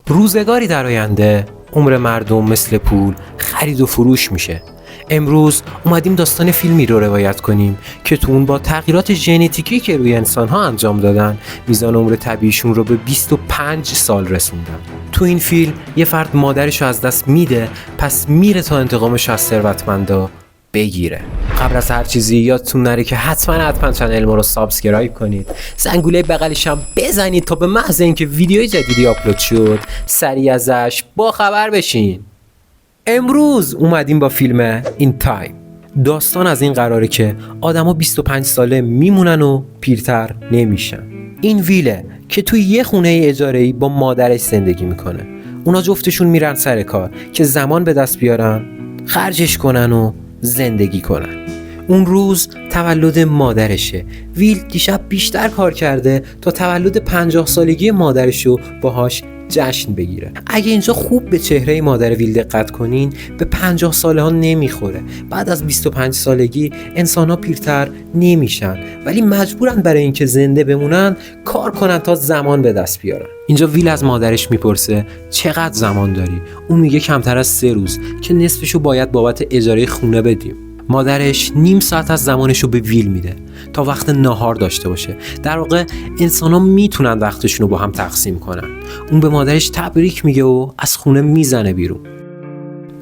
روزگاری در آینده عمر مردم مثل پول خرید و فروش میشه. امروز اومدیم داستان فیلمی رو روایت کنیم که تو اون با تغییرات ژنتیکی که روی انسان‌ها انجام دادن میزان عمر طبیعیشون رو به 25 سال رسوندن. تو این فیلم یه فرد مادرش رو از دست میده، پس میره تا انتقامش از ثروتمندا بگیره. قبل از هر چیزی یادتون نره که حتما چنل ما رو سابسکرایب کنید، زنگوله بغلش هم بزنید تا به محض اینکه ویدیوی جدیدی آپلود شد سریع ازش با خبر بشین. امروز اومدیم با فیلم این تایم. داستان از این قراره که آدما 25 ساله میمونن و پیرتر نمیشن. این ویله که توی یه خونه اجاره‌ای با مادرش زندگی میکنه. اونا جفتشون میرن سر کار که زمان به دست بیارن، خرجش کنن و زندگی کنن. اون روز تولد مادرشه. ویل دیشب بیشتر کار کرده تا تولد 50 سالگی مادرشو باهاش جشن بگیره. اگه اینجا خوب به چهره مادر ویل دقت کنین به 50 ساله ها نمیخوره. بعد از 25 سالگی انسان ها پیرتر نمیشن ولی مجبورن برای اینکه زنده بمونن کار کنن تا زمان به دست بیارن. اینجا ویل از مادرش میپرسه چقدر زمان داری؟ اون میگه کمتر از 3 روز که نصفشو باید بابت اجاره خونه بدیم. مادرش نیم ساعت از زمانشو به ویل میده تا وقت ناهار داشته باشه. در واقع انسانا میتونن وقتشونو با هم تقسیم کنن. اون به مادرش تبریک میگه و از خونه میزنه بیرون.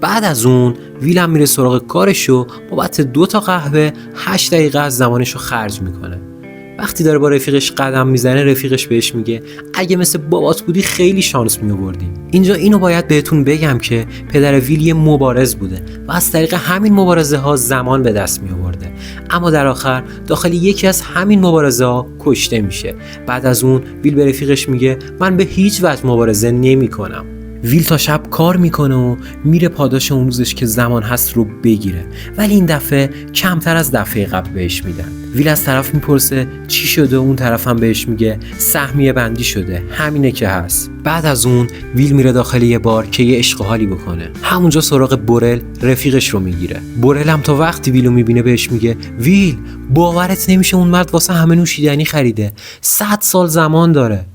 بعد از اون ویل هم میره سراغ کارشو، بابت 2 تا قهوه 8 دقیقه از زمانشو خرج میکنه. وقتی داره با رفیقش قدم میزنه رفیقش بهش میگه اگه مثل بابات بودی خیلی شانس میآوردی. اینجا اینو باید بهتون بگم که پدر ویل یه مبارز بوده و از طریق همین مبارزه ها زمان به دست میآورده، اما در آخر داخل یکی از همین مبارزه ها کشته میشه. بعد از اون ویل به رفیقش میگه من به هیچ وجه مبارزه نمیکنم. ویل تا شب کار میکنه و میره پاداش اون روزش که زمان هست رو بگیره، ولی این دفعه کمتر از دفعه قبل بهش میدن. ویل از طرف میپرسه چی شده، اون طرف هم بهش میگه سهمیه بندی شده، همینه که هست. بعد از اون ویل میره داخل یه بار که یه عشق و حالی بکنه. همونجا سراغ بورل رفیقش رو میگیره. بورل هم تا وقتی ویلو میبینه بهش میگه ویل باورت نمیشه اون مرد واسه همه نوشیدنی خریده، 100 سال زمان داره.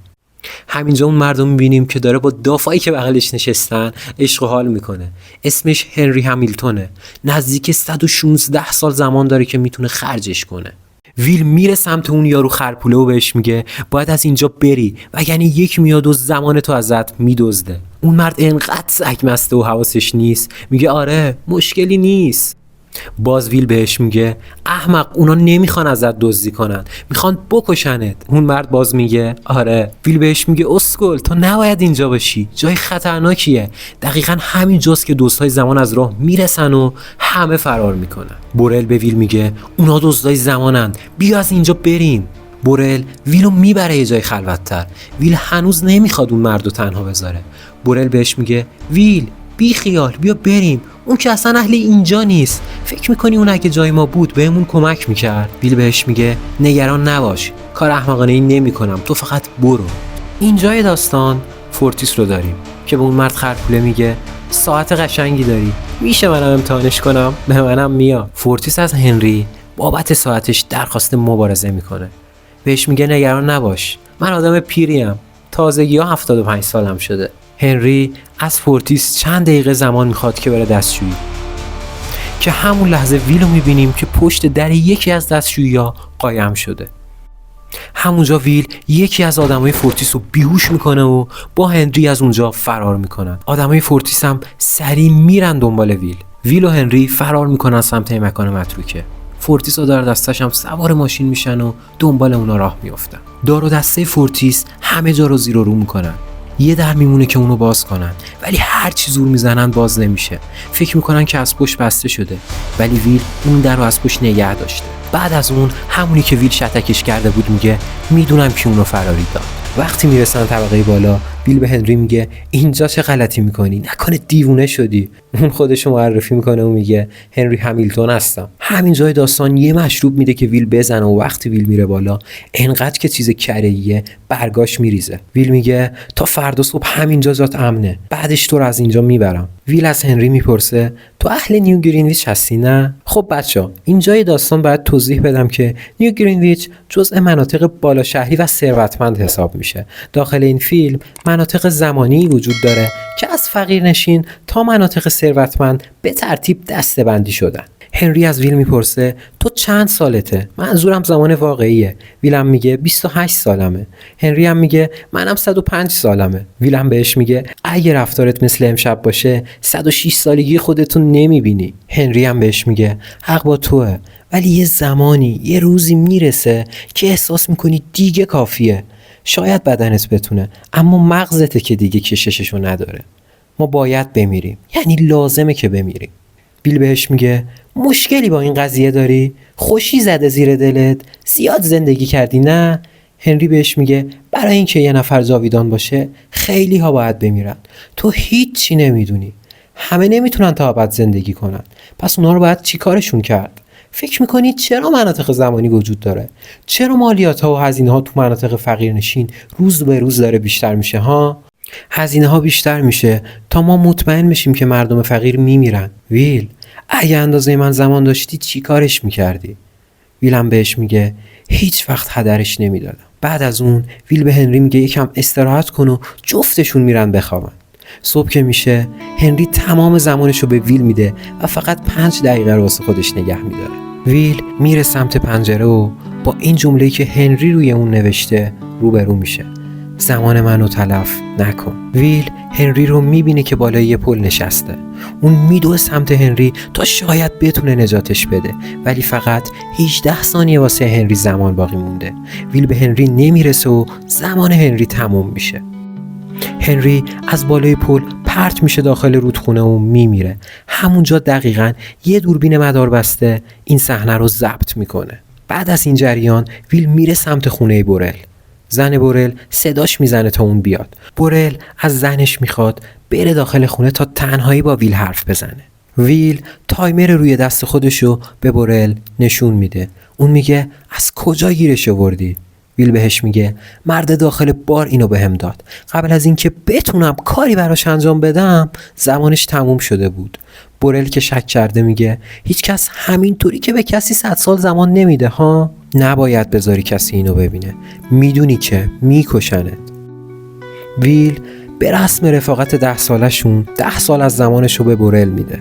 همینجا اون مردم میبینیم که داره با دافایی که بغلش نشستن عشق و حال میکنه. اسمش هنری همیلتونه. نزدیک 116 سال زمان داره که میتونه خرجش کنه. ویل میره سمت اون یارو خرپوله و بهش میگه باید از اینجا بری وگرنه یک میاد و زمان تو ازت میدزده. اون مرد انقدر سگ مسته و حواسش نیست میگه آره مشکلی نیست. باز ویل بهش میگه احمق اونا نمیخوان ازت دزدی کنن، میخوان بکشنت. اون مرد باز میگه آره. ویل بهش میگه اسکل تو نباید اینجا باشی، جای خطرناکیه. دقیقا همین جاست که دوستای زمان از راه میرسن و همه فرار میکنن. بورل به ویل میگه اونا دزدای زمانن، بیا از اینجا بریم. بورل ویلو میبره یه جای خلوت‌تر. ویل هنوز نمیخواد اون مردو تنها بذاره. بورل بهش میگه ویل بی خیال بیا بریم، اون که اصلا اهل اینجا نیست، فکر میکنی اون اگه جای ما بود بهمون کمک میکرد؟ ویل بهش میگه نگران نباش، کار احمقانه ای نمی کنم، تو فقط برو. اینجای داستان فورتیس رو داریم که به اون مرد خرپوله میگه ساعت قشنگی داری، میشه منم امتحانش کنم؟ به منم میاد. فورتیس از هنری بابت ساعتش درخواست مبارزه میکنه. بهش میگه نگران نباش، من آدم پیریم، تازگی ها 75 سالم شده. هنری از فورتیس چند دقیقه زمان میخواد که بره دستشویی، که همون لحظه ویلو میبینیم که پشت در یکی از دستشویی‌ها قایم شده. همونجا ویل یکی از آدمای فورتیس رو بیهوش میکنه و با هنری از اونجا فرار میکنن. آدمای فورتیس هم سریع میرن دنبال ویل. ویل و هنری فرار میکنن سمت مکان متروکه. فورتیس و دار دستش هم سوار ماشین میشن و دنبال اونا راه میافتن. دار و دسته فورتیس همه جا رو زیر و رو میکنن. یه در میمونه که اونو باز کنن ولی هر چی زور میزنن باز نمیشه. فکر میکنن که از پشت بسته شده ولی ویل اون در رو از پشت نگه داشته. بعد از اون همونی که ویل شتکش کرده بود میگه میدونم که اونو فراری داد. وقتی میرسن طبقه بالا ویل به هنری میگه اینجا چه غلطی میکنی؟ نکنه دیوونه شدی؟ اون خودشو معرفی میکنه و میگه هنری همیلتون هستم. همین جای داستان یه مشروب میده که ویل بزنه و وقتی ویل میره بالا انقدر که چیز کره‌ایه برگاش میریزه. ویل میگه تا فردا صبح همینجا جات امنه، بعدش تو رو از اینجا میبرم. ویل از هنری میپرسه تو اهل نیو گرینویچ هستی نه؟ خب بچه‌ها اینجای داستان باید توضیح بدم که نیو گرینویچ جزء مناطق بالا شهری و ثروتمند حساب میشه. داخل این فیلم مناطق زمانی وجود داره که از فقیرنشین تا مناطق ثروتمند به ترتیب دسته‌بندی شدن. هنری از ویل میپرسه تو چند سالته؟ منظورم زمان واقعیه. ویلم میگه 28 سالمه. هنری هم میگه منم 105 سالمه. ویلم بهش میگه اگه رفتارت مثل امشب باشه 106 سالگی خودتو نمیبینی. هنری هم بهش میگه حق با توه، ولی یه زمانی یه روزی میرسه که احساس میکنی دیگه کافیه. شاید بدنت بتونه، اما مغزته که دیگه کشششو نداره. ما باید بمیریم، یعنی لازمه که بمیریم. ویل بهش میگه مشکلی با این قضیه داری؟ خوشی زده زیر دلت؟ زیاد زندگی کردی نه؟ هنری بهش میگه برای اینکه یه نفر جاویدان باشه خیلی ها باید بمیرن. تو هیچی نمیدونی. همه نمیتونن تا ابد زندگی کنن. پس اونا رو باید چی کارشون کرد؟ فکر میکنی چرا مناطق زمانی وجود داره؟ چرا مالیات ها و هزینه ها تو مناطق فقیرنشین روز به روز داره بیشتر میشه ها؟ هزینه ها بیشتر میشه تا ما مطمئن بشیم که مردم فقیر میمیرن. ویل، اگه اندازه من زمان داشتی چی کارش میکردی؟ ویلم بهش میگه هیچ وقت هدرش نمیدادم. بعد از اون ویل به هنری میگه یکم استراحت کن و جفتشون میرن بخوابن. صبح که میشه هنری تمام زمانشو به ویل میده و فقط 5 دقیقه رو واسه خودش نگه میداره. ویل میره سمت پنجره و با این جمله‌ای که هنری روی اون نوشته روبرو میشه: زمان منو تلف نکن. ویل هنری رو میبینه که بالای یه پل نشسته. اون میدوه سمت هنری تا شاید بتونه نجاتش بده، ولی فقط 18 ثانیه واسه هنری زمان باقی مونده. ویل به هنری نمیرسه و زمان هنری تموم میشه. هنری از بالای پل پرت میشه داخل رودخونه و میمیره. همونجا دقیقاً یه دوربین مداربسته این صحنه رو ضبط میکنه. بعد از این جریان ویل میره سمت خونه بورل. زن بورل صداش میزنه تا اون بیاد. بورل از زنش میخواد بره داخل خونه تا تنهایی با ویل حرف بزنه. ویل تایمر روی دست خودشو به بورل نشون میده. اون میگه از کجا گیرش آوردی؟ ویل بهش میگه مرد داخل بار اینو بهم داد. قبل از اینکه بتونم کاری براش انجام بدم زمانش تموم شده بود. بورل که شک کرده میگه هیچ کس همینطوری که به کسی 100 سال زمان نمیده ها. نباید بذاری کسی اینو ببینه. میدونی که میکشنت. ویل به رسم رفاقت 10 سالشون 10 سال از زمانشو به بورل میده.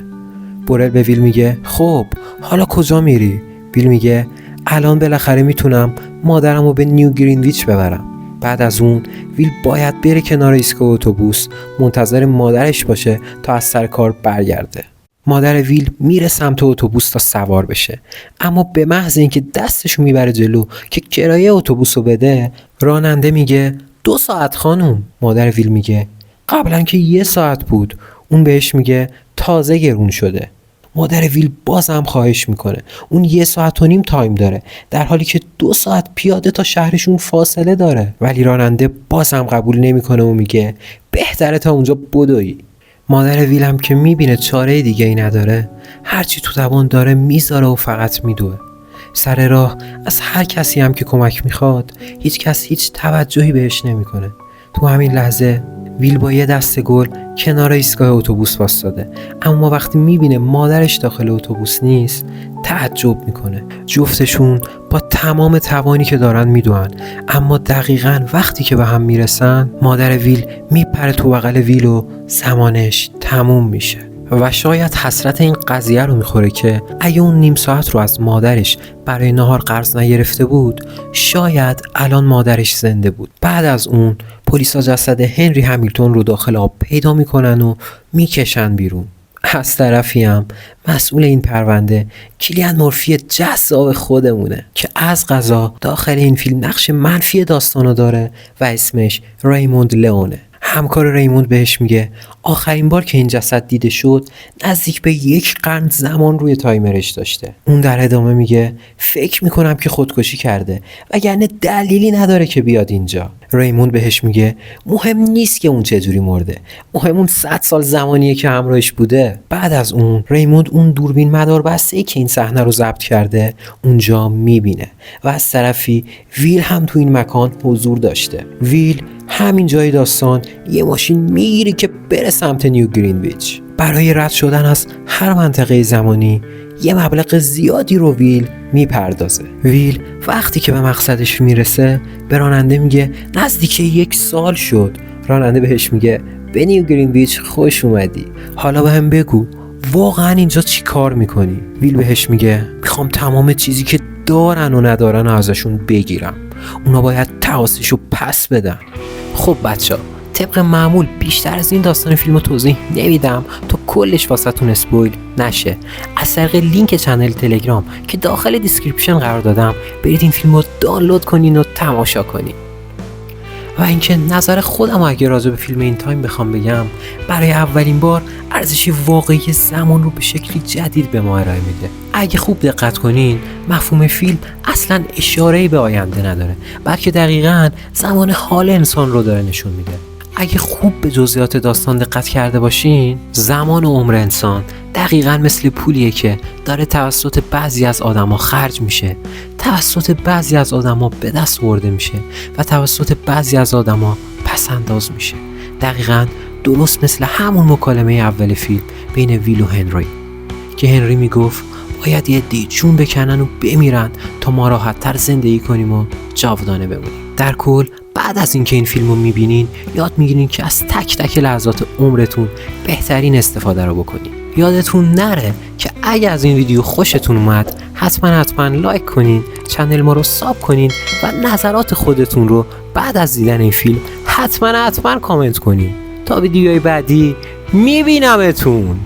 بورل به ویل میگه خب حالا کجا میری؟ ویل میگه الان بالاخره میتونم مادرمو به نیو گرینویچ ببرم. بعد از اون ویل باید بره کنار ایستگاه اتوبوس منتظر مادرش باشه تا از سر کار برگرده. مادر ویل میره سمت اتوبوس تا سوار بشه، اما به محض اینکه دستشو میبره جلو که کرایه اتوبوسو بده، راننده میگه 2 ساعت خانم. مادر ویل میگه قبلا که 1 ساعت بود. اون بهش میگه تازه گرون شده. مادر ویل بازم خواهش میکنه. اون 1 ساعت و نیم تایم داره، در حالی که 2 ساعت پیاده تا شهرشون فاصله داره. ولی راننده بازم قبول نمیکنه و میگه بهتره تا اونجا بدوی. مادر ویل هم که میبینه چاره دیگه ای نداره، هرچی تو توان داره میذاره و فقط میدوه. سر راه از هر کسی هم که کمک میخواد هیچ کس هیچ توجهی بهش نمیکنه. تو همین لحظه ویل با یه دسته گل کنار ایستگاه اتوبوس واسطاده، اما وقتی میبینه مادرش داخل اتوبوس نیست تعجب میکنه. جفتشون با تمام توانی که دارن میدوئن، اما دقیقاً وقتی که به هم میرسن مادر ویل میپره تو بغل ویل و زمانش تموم میشه. و شاید حسرت این قضیه رو میخوره که اگه اون نیم ساعت رو از مادرش برای نهار قرض نگرفته بود شاید الان مادرش زنده بود. بعد از اون پلیسا جسد هنری همیلتون رو داخل آب پیدا میکنن و میکشن بیرون. از طرفی هم مسئول این پرونده کیلیان مورفی جذاب خودمونه که از قضا داخل این فیلم نقش منفی داستانو داره و اسمش ریموند لئونه. همکار ریموند بهش میگه آخرین بار که این جسد دیده شد نزدیک به 1 قرن زمان روی تایمرش داشته. اون در ادامه میگه فکر میکنم که خودکشی کرده وگرنه دلیلی نداره که بیاد اینجا. ریموند بهش میگه مهم نیست که اون چجوری مرده، مهم اون 100 سال زمانیه که همراهش بوده. بعد از اون ریموند اون دوربین مداربسته‌ای که این صحنه رو ضبط کرده اونجا میبینه و از طرفی ویل هم تو این مکان حضور داشته. ویل همین جای داستان یه ماشین میگیره که بره سمت نیو گرینویچ. برای رد شدن از هر منطقه زمانی یه مبلغ زیادی رو ویل میپردازه. ویل وقتی که به مقصدش میرسه به راننده میگه نزدیک 1 سال شد. راننده بهش میگه به نیو گرینویچ خوش اومدی، حالا به هم بگو واقعا اینجا چی کار میکنی؟ ویل بهش میگه میخوام تمام چیزی که دارن و ندارن ازشون بگیرم، اونا باید تعاصیشو پس بدن. خب بچه ها، طبق معمول بیشتر از این داستان فیلمو توضیح نمیدم تا کلش واسهتون اسپویل نشه. از طریق لینک چنل تلگرام که داخل دیسکریپشن قرار دادم برید این فیلمو دانلود کنین و تماشا کنین. و اینکه نظر خودم اگه راجع به فیلم این تایم بخوام بگم، برای اولین بار ارزش واقعی زمان رو به شکلی جدید به ما ارائه میده. اگه خوب دقت کنین مفهوم فیلم اصلا اشاره‌ای به آینده نداره، بلکه دقیقاً زمان حال انسان رو داره نشون میده. اگه خوب به جزئیات داستان دقت کرده باشین، زمان و عمر انسان دقیقاً مثل پولیه که داره توسط بعضی از آدما خرج میشه، توسط بعضی از آدما به دست آورده میشه و توسط بعضی از آدما پس انداز میشه. دقیقاً درست مثل همون مکالمه اول فیلم بین ویل و هنری که هنری میگفت باید یه عده‌ای جون بکنن و بمیرن تا ما راحت‌تر زندگی کنیم و جاودانه بمونیم. در کل بعد از اینکه این فیلمو میبینین یاد میگیرین که از تک تک لحظات عمرتون بهترین استفاده رو بکنین. یادتون نره که اگه از این ویدیو خوشتون اومد حتما لایک کنین، چنل ما رو ساب کنین و نظرات خودتون رو بعد از دیدن این فیلم حتما کامنت کنین. تا ویدیوهای بعدی میبینمتون.